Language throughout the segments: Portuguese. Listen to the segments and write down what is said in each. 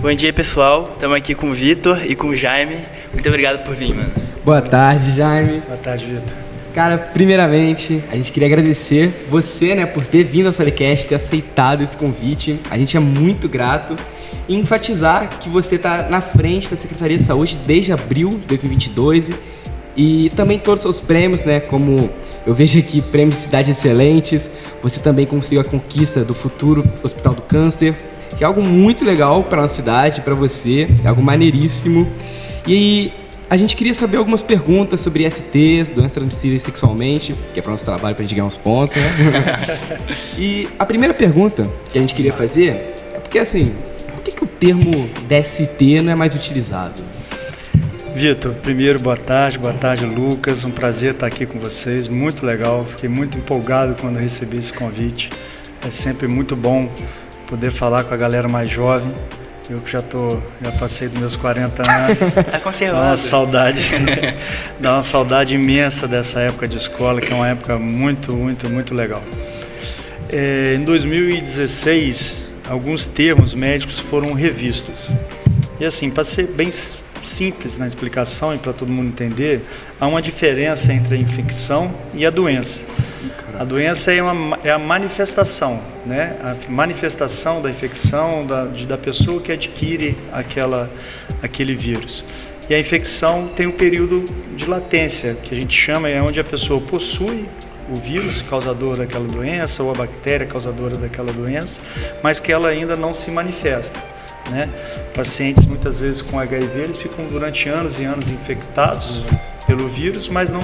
Bom dia, pessoal. Estamos aqui com o Vitor e com o Jaime. Muito obrigado por vir, mano. Boa tarde, Jaime. Boa tarde, Vitor. Cara, primeiramente, a gente queria agradecer você, né, por ter vindo ao Salecast, ter aceitado esse convite. A gente é muito grato. E enfatizar que você está na frente da Secretaria de Saúde desde abril de 2022 e também todos os seus prêmios, né, como eu vejo aqui, prêmios de cidades excelentes. Você também conseguiu a conquista do futuro Hospital do Câncer, que é algo muito legal para a nossa cidade, para você, é algo maneiríssimo. E a gente queria saber algumas perguntas sobre ISTs, doenças transmissíveis sexualmente, que é para o nosso trabalho, para a gente ganhar uns pontos, né? E a primeira pergunta que a gente queria fazer é porque, assim, por que o termo DST não é mais utilizado? Vitor, primeiro, boa tarde, Lucas, um prazer estar aqui com vocês, muito legal, fiquei muito empolgado quando recebi esse convite, é sempre muito bom poder falar com a galera mais jovem. Eu que já passei dos meus 40 anos. Tá conservado. Dá uma saudade imensa dessa época de escola, que é uma época muito, muito, muito legal. Em 2016, alguns termos médicos foram revistos. E assim, para ser bem simples na explicação e para todo mundo entender, há uma diferença entre a infecção e a doença. A doença é a manifestação, né? A manifestação da infecção da pessoa que adquire aquele vírus. E a infecção tem um período de latência, que a gente chama, é onde a pessoa possui o vírus causador daquela doença ou a bactéria causadora daquela doença, mas que ela ainda não se manifesta, né? Pacientes muitas vezes com HIV, eles ficam durante anos e anos infectados pelo vírus, mas não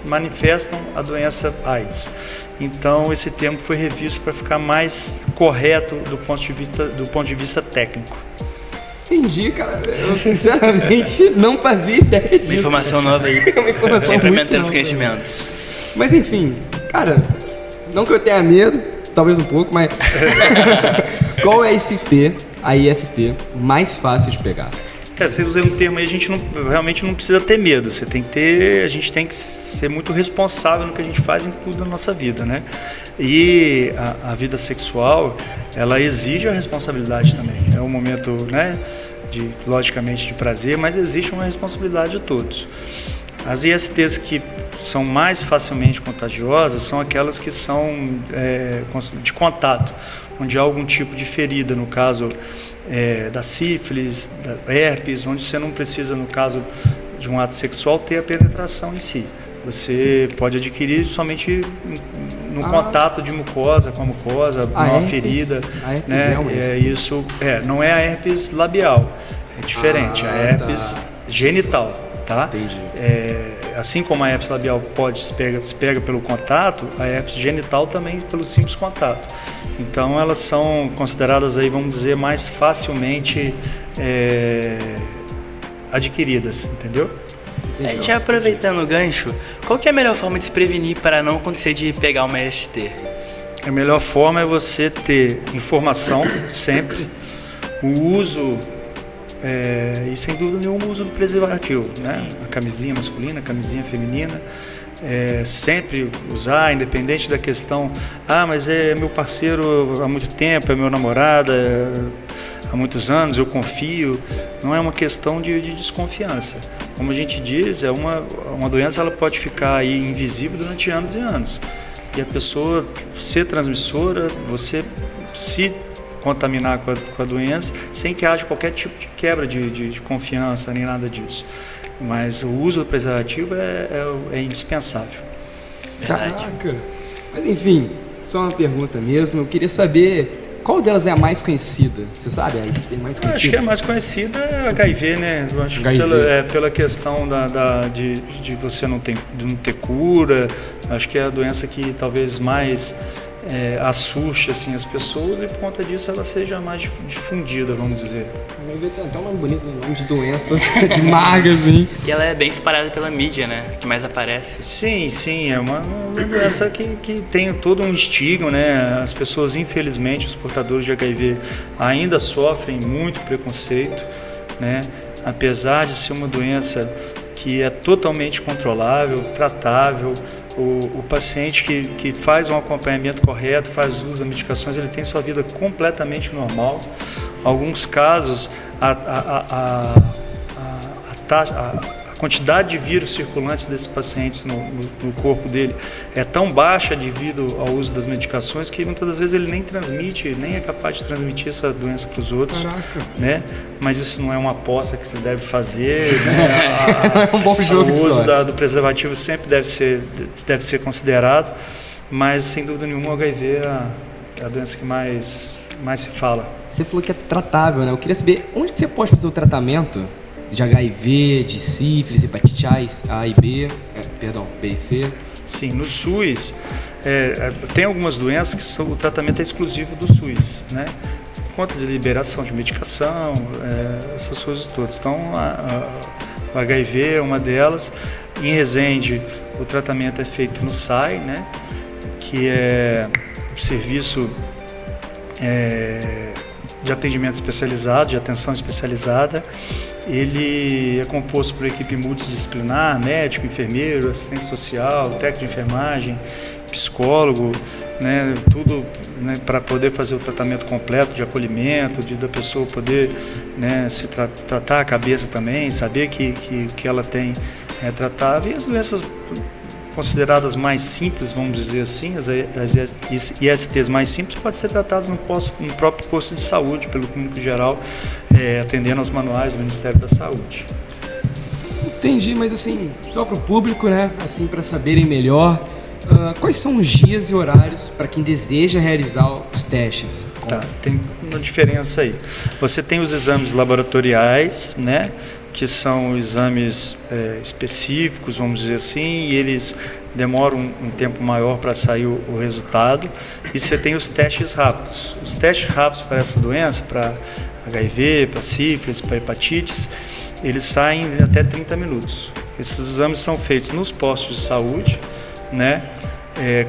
manifestam a doença AIDS. Então esse termo foi revisto para ficar mais correto do ponto de vista técnico. Entendi, cara. Eu sinceramente não fazia ideia disso. Uma informação nova aí. Uma informação sempre muito aumentando os nova. conhecimentos. Mas enfim, cara, não que eu tenha medo, talvez um pouco, mas qual é a IST mais fácil de pegar? Você usa um termo aí, a gente realmente não precisa ter medo. A gente tem que ser muito responsável no que a gente faz em tudo na nossa vida, né? E a vida sexual, ela exige a responsabilidade também. É um momento, né, logicamente de prazer, mas existe uma responsabilidade de todos. As ISTs que são mais facilmente contagiosas são aquelas que são de contato, onde há algum tipo de ferida, no caso da sífilis, da herpes, onde você não precisa, no caso de um ato sexual, ter a penetração em si. Você pode adquirir somente no contato de mucosa com a mucosa, numa ferida. A herpes né? Não é a herpes labial, é diferente, a herpes genital, tá? Entendi. Assim como a herpes labial se pega pelo contato, a herpes genital também pelo simples contato. Então elas são consideradas aí, vamos dizer, mais facilmente adquiridas, entendeu? Já aproveitando o gancho, qual que é a melhor forma de se prevenir para não acontecer de pegar uma IST? A melhor forma é você ter informação sempre, o uso e sem dúvida nenhuma o uso do preservativo, né? A camisinha masculina, a camisinha feminina, sempre usar, independente da questão, mas é meu parceiro há muito tempo, é meu namorado, há muitos anos, eu confio. Não é uma questão de desconfiança. Como a gente diz, uma doença, ela pode ficar aí invisível durante anos e anos. E a pessoa ser transmissora, você se contaminar com a doença, sem que haja qualquer tipo de quebra de confiança, nem nada disso. Mas o uso do preservativo é indispensável. Verdade. Caraca. Mas enfim, só uma pergunta mesmo. Eu queria saber qual delas é a mais conhecida. Você sabe a IST mais conhecida? Acho que a mais conhecida é a HIV, né? Eu acho HIV. pela questão de você não ter cura. Acho que é a doença que talvez mais assuste assim, as pessoas, e por conta disso ela seja mais difundida, vamos dizer. Tem até um nome bonito, um nome de doença, de maga, assim. E ela é bem espalhada pela mídia, né? Que mais aparece. Sim, é uma doença que tem todo um estigma, né? As pessoas, infelizmente, os portadores de HIV ainda sofrem muito preconceito, né? Apesar de ser uma doença que é totalmente controlável, tratável. O paciente que faz um acompanhamento correto, faz uso das medicações, ele tem sua vida completamente normal. Alguns casos, a quantidade de vírus circulantes desses pacientes no corpo dele é tão baixa devido ao uso das medicações que muitas das vezes ele nem transmite, nem é capaz de transmitir essa doença para os outros. Caraca. Né? Mas isso não é uma aposta que você deve fazer. Né? É um bom jogo. O uso do preservativo sempre deve ser considerado, mas sem dúvida nenhuma o HIV é a doença que mais se fala. Você falou que é tratável, né? Eu queria saber onde que você pode fazer o tratamento de HIV, de sífilis, hepatite A e B, B e C. Sim, no SUS tem algumas doenças que o tratamento é exclusivo do SUS, né? Por conta de liberação de medicação, essas coisas todas. Então, o HIV é uma delas. Em Resende, o tratamento é feito no SAI, né? Que é o serviço de atendimento especializado, de atenção especializada. Ele é composto por equipe multidisciplinar, médico, enfermeiro, assistente social, técnico de enfermagem, psicólogo, né, tudo, né, para poder fazer o tratamento completo de acolhimento, da pessoa poder, né, se tratar a cabeça também, saber que ela tem tratável. E as doenças consideradas mais simples, vamos dizer assim, as ISTs mais simples, podem ser tratadas no próprio posto de saúde, pelo clínico geral, atendendo aos manuais do Ministério da Saúde. Entendi, mas assim, só para o público, né, assim, para saberem melhor, quais são os dias e horários para quem deseja realizar os testes? Tá, tem uma diferença aí. Você tem os exames laboratoriais, né, que são exames específicos, vamos dizer assim, e eles demoram um tempo maior para sair o resultado. E você tem os testes rápidos. Os testes rápidos para essa doença, para HIV, para sífilis, para hepatites, eles saem em até 30 minutos. Esses exames são feitos nos postos de saúde, né,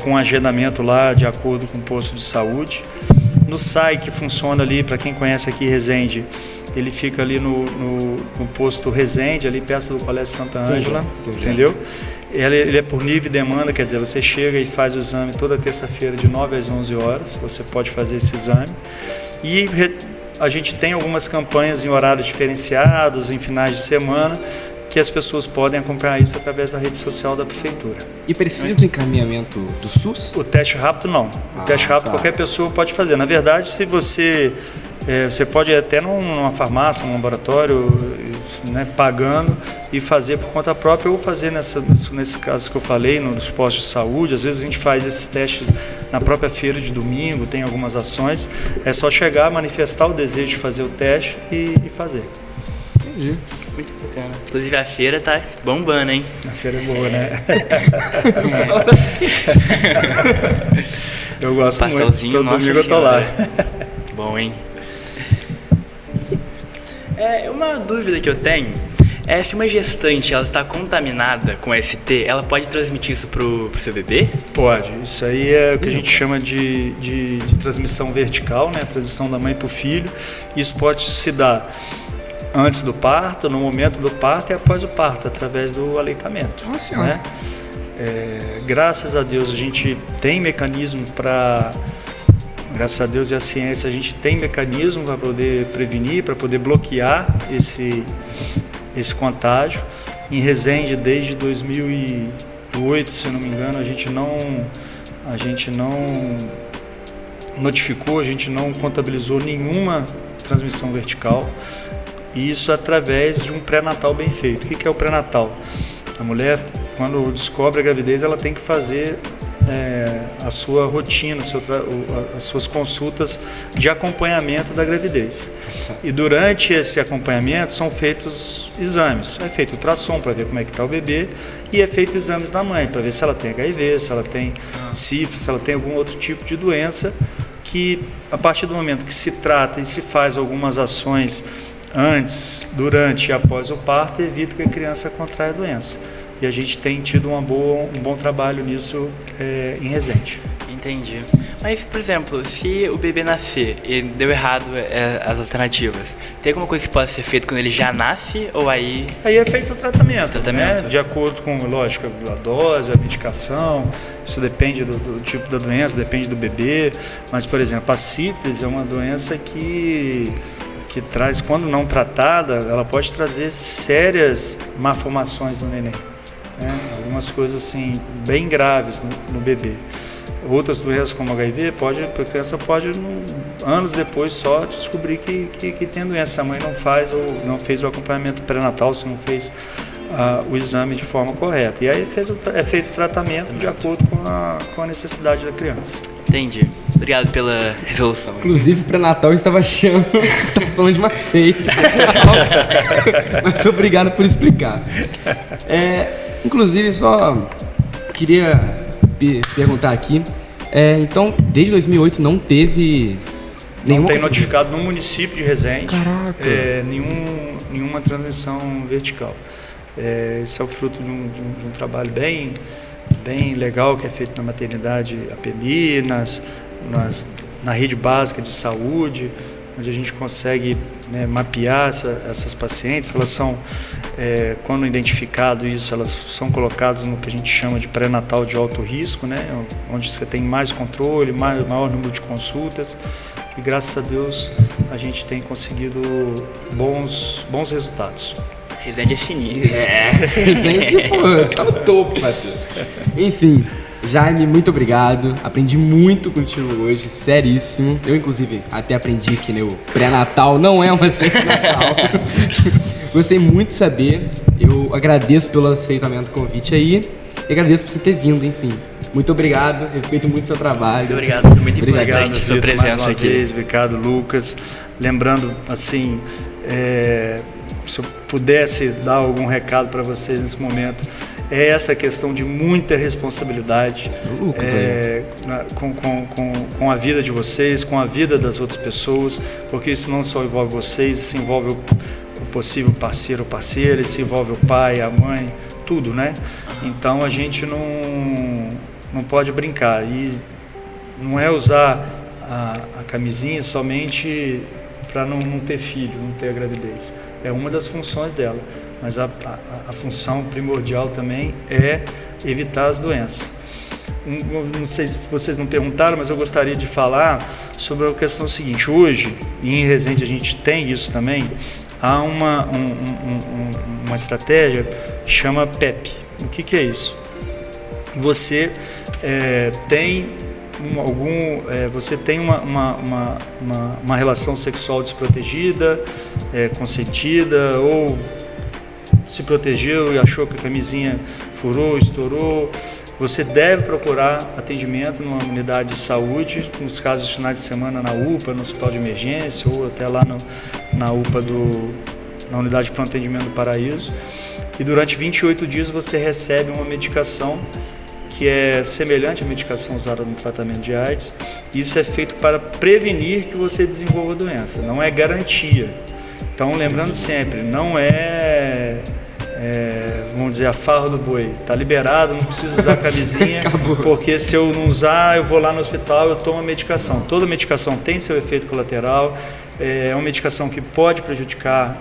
com agendamento lá de acordo com o posto de saúde. No SAI, que funciona ali, para quem conhece aqui Resende, ele fica ali no posto Resende, ali perto do Colégio Santa Ângela, entendeu? Ele é por nível e demanda, quer dizer, você chega e faz o exame toda terça-feira de 9 às 11 horas, você pode fazer esse exame. E a gente tem algumas campanhas em horários diferenciados, em finais de semana, que as pessoas podem acompanhar isso através da rede social da prefeitura. E precisa do encaminhamento do SUS? O teste rápido não. O teste rápido qualquer pessoa pode fazer. Na verdade, se você pode ir até numa farmácia, num laboratório, né, pagando e fazer por conta própria, ou fazer nesse caso que eu falei, nos postos de saúde. Às vezes a gente faz esses testes na própria feira de domingo, tem algumas ações. É só chegar, manifestar o desejo de fazer o teste e fazer. Entendi. Muito bacana. Inclusive a feira tá bombando, hein? A feira é boa, né? Eu gosto muito. Todo domingo eu tô lá. Bom, hein? Uma dúvida que eu tenho é se uma gestante ela está contaminada com ST, ela pode transmitir isso pro seu bebê? Pode. Isso aí é o que a gente chama de transmissão vertical, né? Transmissão da mãe para o filho. Isso pode se dar antes do parto, no momento do parto e após o parto, através do aleitamento. Nossa, né? Graças a Deus a gente tem mecanismo para... Graças a Deus e a ciência, a gente tem mecanismo para poder prevenir, para poder bloquear esse contágio. Em Resende, desde 2008, se eu não me engano, a gente não notificou, a gente não contabilizou nenhuma transmissão vertical. E isso através de um pré-natal bem feito. O que é o pré-natal? A mulher, quando descobre a gravidez, ela tem que fazer a sua rotina, as suas consultas de acompanhamento da gravidez. E durante esse acompanhamento são feitos exames. É feito ultrassom para ver como é que está o bebê e é feito exames na mãe para ver se ela tem HIV, se ela tem sífilis, se ela tem algum outro tipo de doença, que a partir do momento que se trata e se faz algumas ações antes, durante e após o parto, evita que a criança contraia a doença. E a gente tem tido um bom trabalho nisso em Resende. Entendi. Mas, por exemplo, se o bebê nascer e deu errado as alternativas, tem alguma coisa que pode ser feita quando ele já nasce ou aí... Aí é feito o tratamento. Né? De acordo com, lógico, a dose, a medicação, isso depende do tipo da doença, depende do bebê. Mas, por exemplo, a sífilis é uma doença que que traz, quando não tratada, ela pode trazer sérias malformações no neném, né? Algumas coisas assim, bem graves no bebê. Outras doenças como HIV, a criança pode, anos depois, só descobrir que tem doença. A mãe não faz ou não fez o acompanhamento pré-natal, se não fez o exame de forma correta. E aí é feito o tratamento de acordo com a necessidade da criança. Entendi. Obrigado pela resolução. Inclusive, pré-natal eu estava achando que você estava falando de macete. Mas obrigado por explicar. Inclusive, só queria perguntar aqui. Então, desde 2008 não teve nenhuma... Não tem notificado no município de Resende. Caraca. Nenhuma transmissão vertical. Esse é o fruto de um trabalho bem legal que é feito na maternidade APMI, na rede básica de saúde, onde a gente consegue, né, mapear essas pacientes. Elas são, quando identificado isso, elas são colocadas no que a gente chama de pré-natal de alto risco, né, onde você tem mais controle, maior número de consultas, e graças a Deus a gente tem conseguido bons resultados. Resende é sinistro. Resende, pô, tá no topo, parceiro. Enfim, Jaime, muito obrigado. Aprendi muito contigo hoje, seríssimo. Eu, inclusive, até aprendi que, né, o pré-natal não é uma ciência natal. Gostei muito de saber. Eu agradeço pelo aceitamento do convite aí. E agradeço por você ter vindo, enfim. Muito obrigado, respeito muito o seu trabalho. Muito obrigado, muito importante a sua presença aqui. Obrigado, Lucas. Lembrando, assim, se eu pudesse dar algum recado para vocês nesse momento, é essa questão de muita responsabilidade Lucas, com a vida de vocês, com a vida das outras pessoas, porque isso não só envolve vocês, isso envolve o possível parceiro ou parceira, isso envolve o pai, a mãe, tudo, né? Então a gente não pode brincar, e não é usar a camisinha somente para não ter filho, não ter a gravidez. É uma das funções dela, mas a função primordial também é evitar as doenças. Não sei se vocês não perguntaram, mas eu gostaria de falar sobre a questão seguinte. Hoje, em Resende, a gente tem isso também. Há uma estratégia que chama PEP. O que é isso? Você tem uma relação sexual desprotegida, consentida, ou se protegeu e achou que a camisinha furou, estourou, você deve procurar atendimento numa unidade de saúde, nos casos de finais de semana na UPA, no hospital de emergência, ou até lá na UPA na unidade de pronto atendimento do Paraíso. E durante 28 dias você recebe uma medicação que é semelhante à medicação usada no tratamento de AIDS. Isso é feito para prevenir que você desenvolva a doença, não é garantia. Então, lembrando sempre, não vamos dizer, a farra do boi. Está liberado, não preciso usar camisinha, porque se eu não usar, eu vou lá no hospital, eu tomo a medicação. Toda medicação tem seu efeito colateral, é uma medicação que pode prejudicar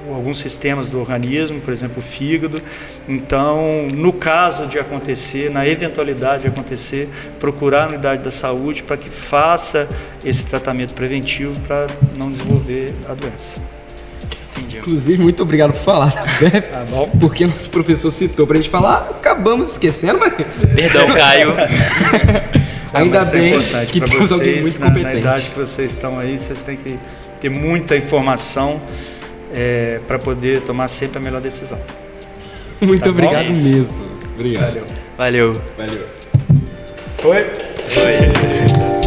alguns sistemas do organismo, por exemplo, o fígado. Então, no caso de acontecer, na eventualidade de acontecer, procurar a unidade da saúde para que faça esse tratamento preventivo para não desenvolver a doença. Entendi. Inclusive, muito obrigado por falar, né? Tá bom? Porque nosso professor citou pra gente falar, acabamos esquecendo, mas... Perdão, Caio. Ainda bem que pra temos alguém vocês, muito na competente. idade que vocês estão aí, vocês têm que ter muita informação para poder tomar sempre a melhor decisão. Muito Tá obrigado bom? mesmo. Obrigado. Valeu. Valeu. Valeu. Foi? Foi.